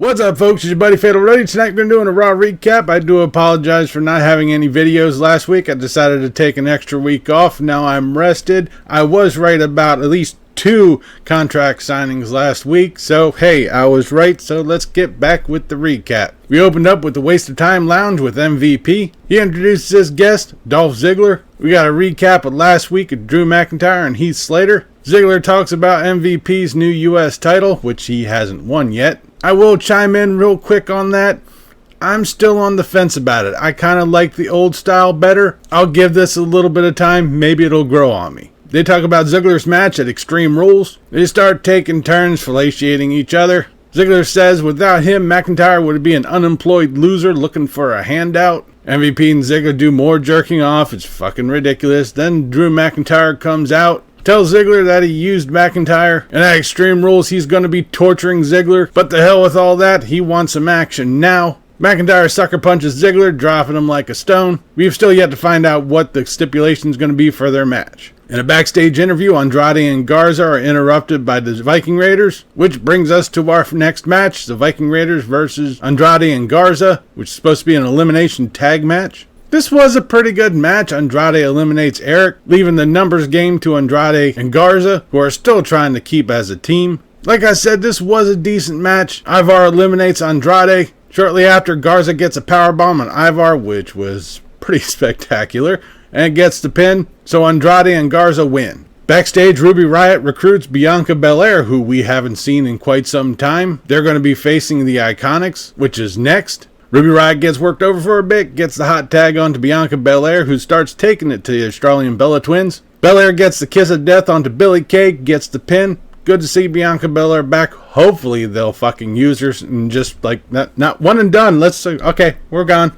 What's up, folks? It's your buddy Fatalroadie. Tonight we're doing a Raw recap. I do apologize for not having any videos last week. I decided to take an extra week off. Now I'm rested. I was right about at least 2 contract signings last week. So, hey, I was right. So let's get back with the recap. We opened up with the Waste of Time Lounge with MVP. He introduces his guest, Dolph Ziggler. We got a recap of last week of Drew McIntyre and Heath Slater. Ziggler talks about MVP's new US title, which he hasn't won yet. I will chime in real quick on that. I'm still on the fence about it. I kind of like the old style better. I'll give this a little bit of time. Maybe it'll grow on me. They talk about Ziggler's match at Extreme Rules. They start taking turns fellatiating each other. Ziggler says without him, McIntyre would be an unemployed loser looking for a handout. MVP and Ziggler do more jerking off. It's fucking ridiculous. Then Drew McIntyre comes out. Tells Ziggler that he used McIntyre, and at Extreme Rules he's going to be torturing Ziggler, but to hell with all that, he wants some action now. McIntyre sucker punches Ziggler, dropping him like a stone. We've still yet to find out what the stipulation is going to be for their match. In a backstage interview, Andrade and Garza are interrupted by the Viking Raiders, which brings us to our next match, the Viking Raiders versus Andrade and Garza, which is supposed to be an elimination tag match. This was a pretty good match. Andrade eliminates Aerie, leaving the numbers game to Andrade and Garza, who are still trying to keep as a team. Like I said, this was a decent match. Ivar eliminates Andrade. Shortly after, Garza gets a powerbomb on Ivar, which was pretty spectacular, and gets the pin, so Andrade and Garza win. Backstage, Ruby Riott recruits Bianca Belair, who we haven't seen in quite some time. They're going to be facing the Iconics, which is next. Ruby Riott gets worked over for a bit, gets the hot tag onto Bianca Belair, who starts taking it to the Australian Bella Twins. Belair gets the kiss of death onto Billie Kay, gets the pin. Good to see Bianca Belair back. Hopefully they'll fucking use her and just like, not one and done. Okay, we're gone.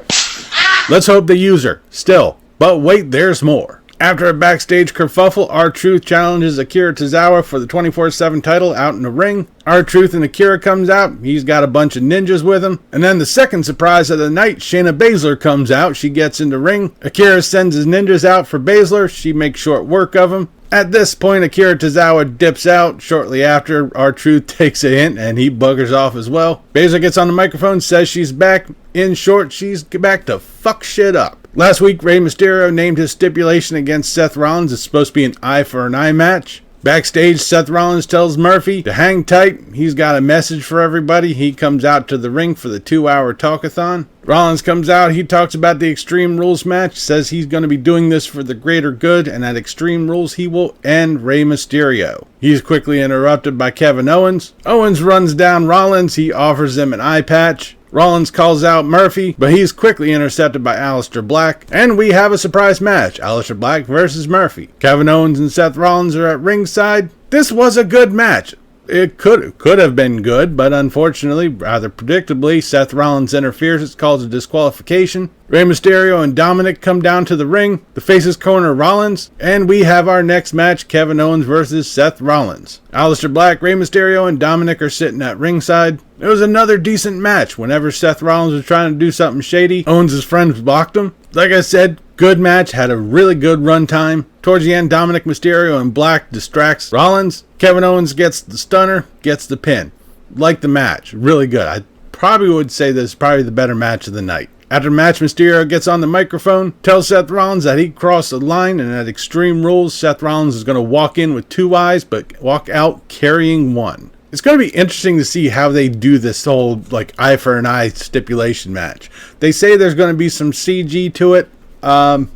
Let's hope they use her, still. But wait, there's more. After a backstage kerfuffle, RTruth challenges Akira Tozawa for the 24/7 title out in the ring. RTruth and Akira comes out. He's got a bunch of ninjas with him. And then the second surprise of the night, Shayna Baszler comes out. She gets in the ring. Akira sends his ninjas out for Baszler. She makes short work of him. At this point, Akira Tozawa dips out. Shortly after, RTruth takes a hint and he buggers off as well. Baszler gets on the microphone, says she's back. In short, she's back to fuck shit up. Last week, Rey Mysterio named his stipulation against Seth Rollins. It's supposed to be an eye for an eye match. Backstage, Seth Rollins tells Murphy to hang tight. He's got a message for everybody. He comes out to the ring for the 2-hour talkathon. Rollins comes out. He talks about the Extreme Rules match. Says he's going to be doing this for the greater good. And at Extreme Rules, he will end Rey Mysterio. He's quickly interrupted by Kevin Owens. Owens runs down Rollins. He offers him an eye patch. Rollins calls out Murphy, but he's quickly intercepted by Aleister Black. And we have a surprise match, Aleister Black versus Murphy. Kevin Owens and Seth Rollins are at ringside. This was a good match. It could have been good, but unfortunately, rather predictably, Seth Rollins interferes. It's called a disqualification. Rey Mysterio and Dominic come down to the ring. The faces corner Rollins, and we have our next match, Kevin Owens versus Seth Rollins. Aleister Black, Rey Mysterio, and Dominic are sitting at ringside. It was another decent match. Whenever Seth Rollins was trying to do something shady, Owens' friends blocked him. Like I said, good match, had a really good run time. Towards the end, Dominic Mysterio and Black distracts Rollins. Kevin Owens gets the stunner, gets the pin. Like the match, really good. I probably would say this is probably the better match of the night. After the match, Mysterio gets on the microphone, tells Seth Rollins that he crossed the line, and at Extreme Rules, Seth Rollins is going to walk in with 2 eyes, but walk out carrying 1. It's going to be interesting to see how they do this whole like eye for an eye stipulation match. They say there's going to be some CG to it. I'm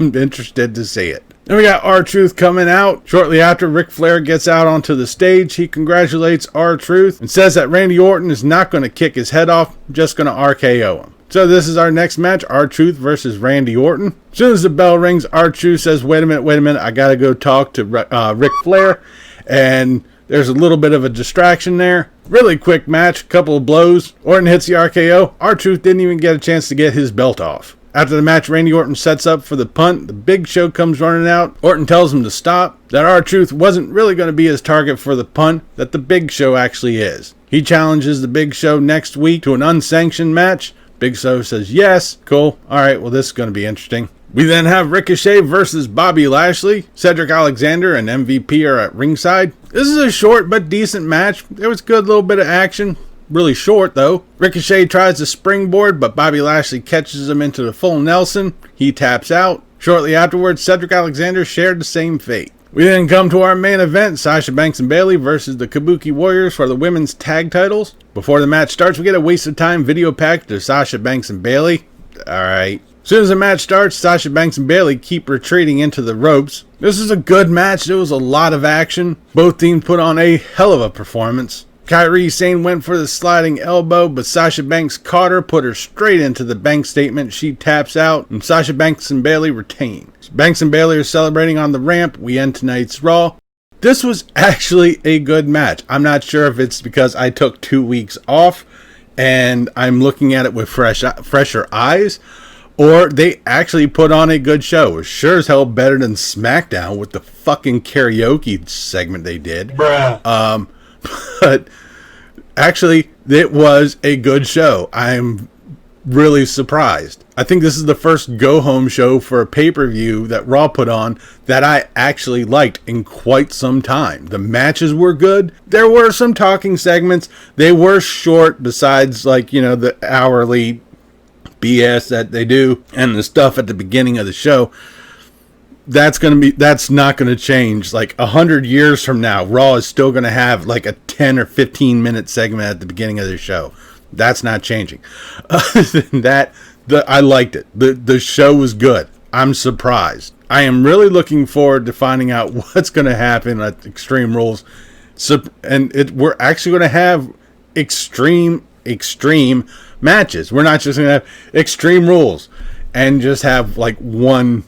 interested to see it. Then we got RTruth coming out. Shortly after, Ric Flair gets out onto the stage. He congratulates RTruth and says that Randy Orton is not going to kick his head off, just going to RKO him. So this is our next match, RTruth versus Randy Orton. As soon as the bell rings, RTruth says, wait a minute, I got to go talk to Ric Flair. And there's a little bit of a distraction there. Really quick match, couple of blows. Orton hits the RKO. RTruth didn't even get a chance to get his belt off. After the match, Randy Orton sets up for the punt. The Big Show comes running out. Orton tells him to stop. That RTruth wasn't really going to be his target for the punt, that the Big Show actually is. He challenges the Big Show next week to an unsanctioned match. Big Show says yes. Cool. Alright, well this is going to be interesting. We then have Ricochet versus Bobby Lashley. Cedric Alexander and MVP are at ringside. This is a short but decent match. There was a good little bit of action. really short though. Ricochet tries to springboard, but Bobby Lashley catches him into the full Nelson. He taps out. Shortly afterwards, Cedric Alexander shared the same fate. We then come to our main event, Sasha Banks and Bayley versus the Kabuki Warriors for the women's tag titles. Before the match starts, we get a waste of time video package of Sasha Banks and Bayley. Alright. As soon as the match starts, Sasha Banks and Bayley keep retreating into the ropes. This is a good match. There was a lot of action. Both teams put on a hell of a performance. Kairi Sane went for the sliding elbow, but Sasha Banks caught her, put her straight into the bank statement. She taps out, and Sasha Banks and Bayley retain. Banks and Bayley are celebrating on the ramp. We end tonight's Raw. This was actually a good match. I'm not sure if it's because I took 2 weeks off and I'm looking at it with fresher eyes, or they actually put on a good show. It was sure as hell better than SmackDown with the fucking karaoke segment they did. Bruh. But actually, it was a good show. I'm really surprised. I think this is the first go-home show for a pay-per-view that Raw put on that I actually liked in quite some time. The matches were good. There were some talking segments. They were short besides, like, you know, the hourly BS that they do and the stuff at the beginning of the show. That's not going to change. Like 100 years from now, Raw is still going to have like a 10 or 15 minute segment at the beginning of the show. That's not changing. Other than that, I liked it. The show was good. I'm surprised. I am really looking forward to finding out what's going to happen at Extreme Rules. We're actually going to have extreme matches. We're not just going to have Extreme Rules and just have like one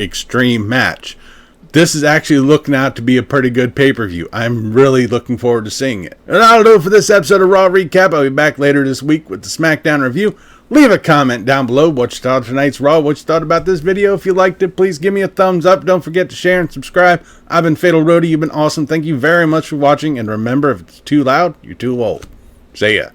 extreme match. This is actually looking out to be a pretty good pay-per-view. I'm really looking forward to seeing it. And that'll do it for this episode of Raw Recap. I'll be back later this week with the SmackDown review. Leave a comment down below what you thought of tonight's Raw, what you thought about this video. If you liked it, please give me a thumbs up. Don't forget to share and subscribe. I've been Fatalroadie. You've been awesome. Thank you very much for watching. And remember, if it's too loud, you're too old. See ya.